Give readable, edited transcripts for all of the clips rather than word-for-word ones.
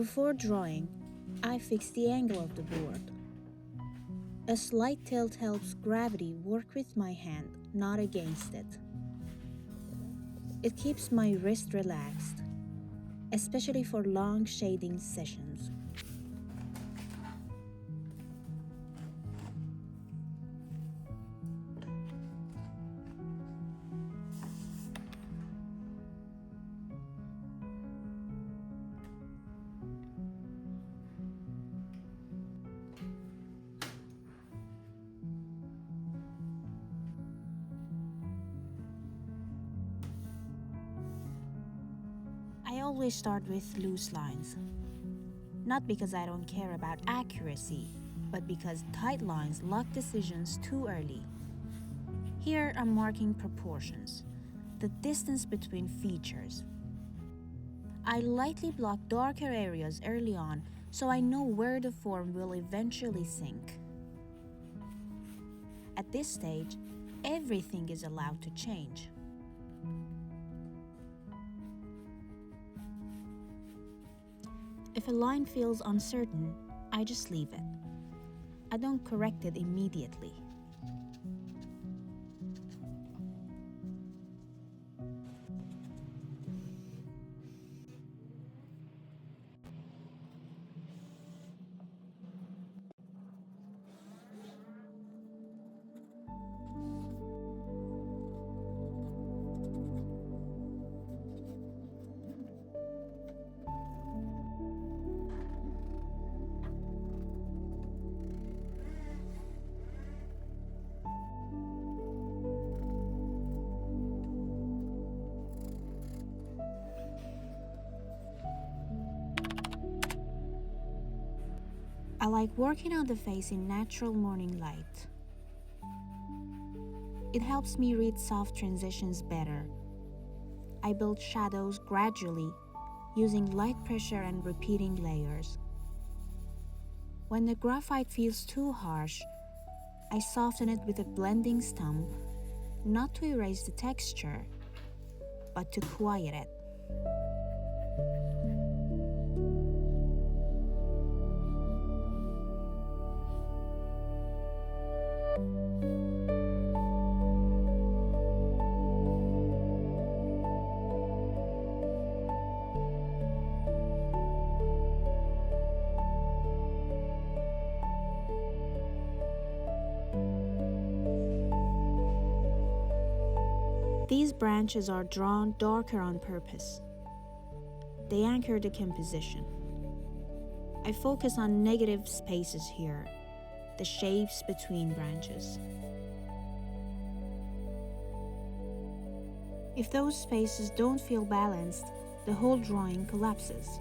Before drawing, I fix the angle of the board. A slight tilt helps gravity work with my hand, not against it. It keeps my wrist relaxed, especially for long shading sessions. I always start with loose lines. Not because I don't care about accuracy, but because tight lines lock decisions too early. Here I'm marking proportions, the distance between features. I lightly block darker areas early on so I know where the form will eventually sink. At this stage, everything is allowed to change. If a line feels uncertain, I just leave it. I don't correct it immediately. I like working on the face in natural morning light. It helps me read soft transitions better. I build shadows gradually, using light pressure and repeating layers. When the graphite feels too harsh, I soften it with a blending stump, not to erase the texture, but to quiet it. These branches are drawn darker on purpose. They anchor the composition. I focus on negative spaces here, the shapes between branches. If those spaces don't feel balanced, the whole drawing collapses.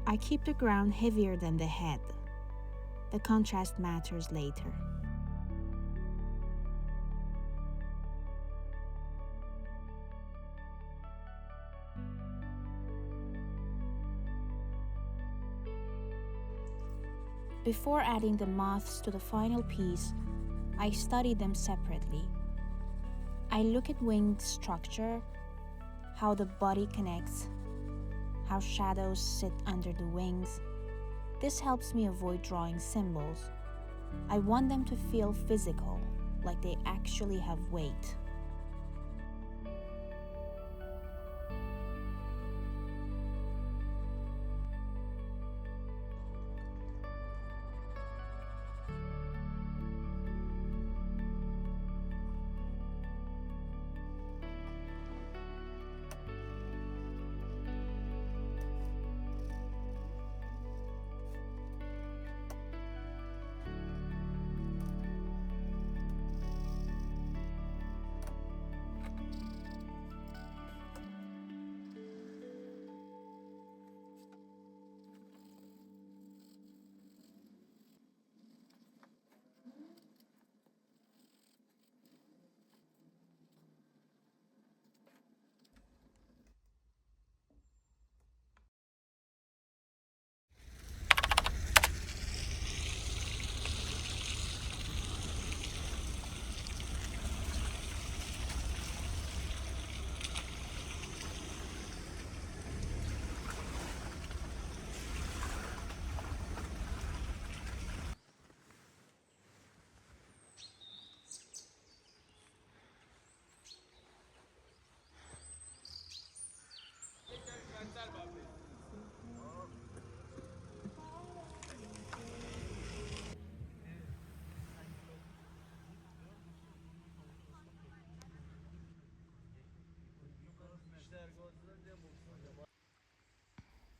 I keep the ground heavier than the head. The contrast matters later. Before adding the moths to the final piece, I study them separately. I look at wing structure, how the body connects, how shadows sit under the wings. This helps me avoid drawing symbols. I want them to feel physical, like they actually have weight.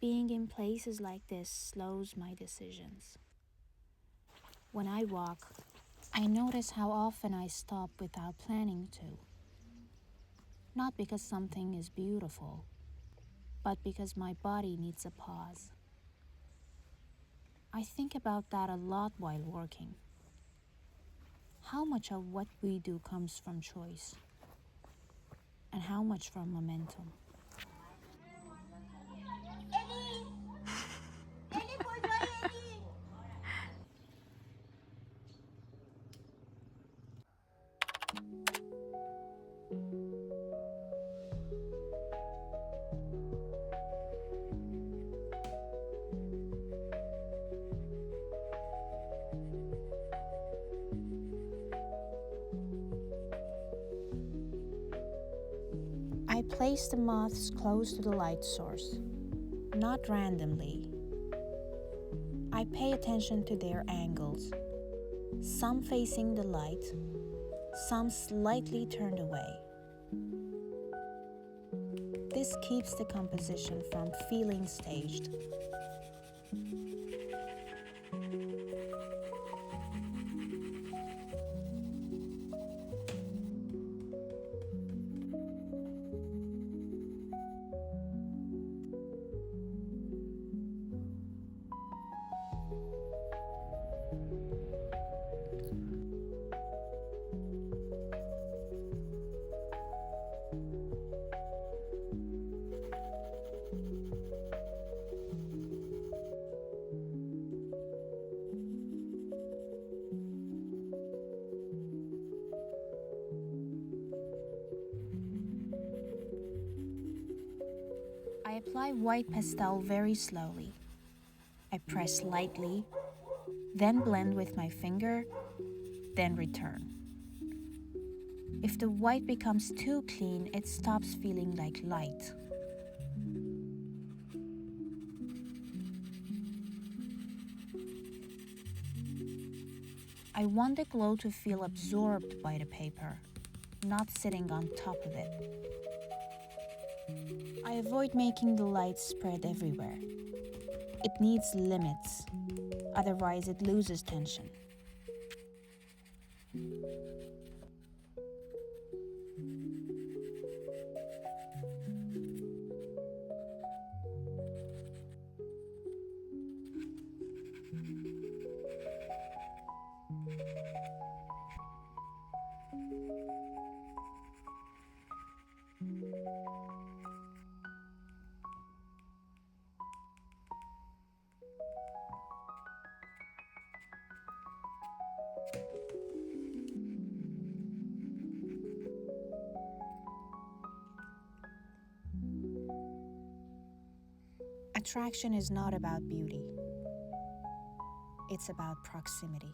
being in places like this slows my decisions. When I walk, I notice how often I stop without planning to. Not because something is beautiful, but because my body needs a pause. I think about that a lot while working. How much of what we do comes from choice, and how much from momentum? I place the moths close to the light source, not randomly. I pay attention to their angles, some facing the light, some slightly turned away. This keeps the composition from feeling staged. I apply white pastel very slowly. I press lightly, then blend with my finger, then return. If the white becomes too clean, it stops feeling like light. I want the glow to feel absorbed by the paper, not sitting on top of it. I avoid making the light spread everywhere. It needs limits, otherwise it loses tension. Attraction is not about beauty. It's about proximity.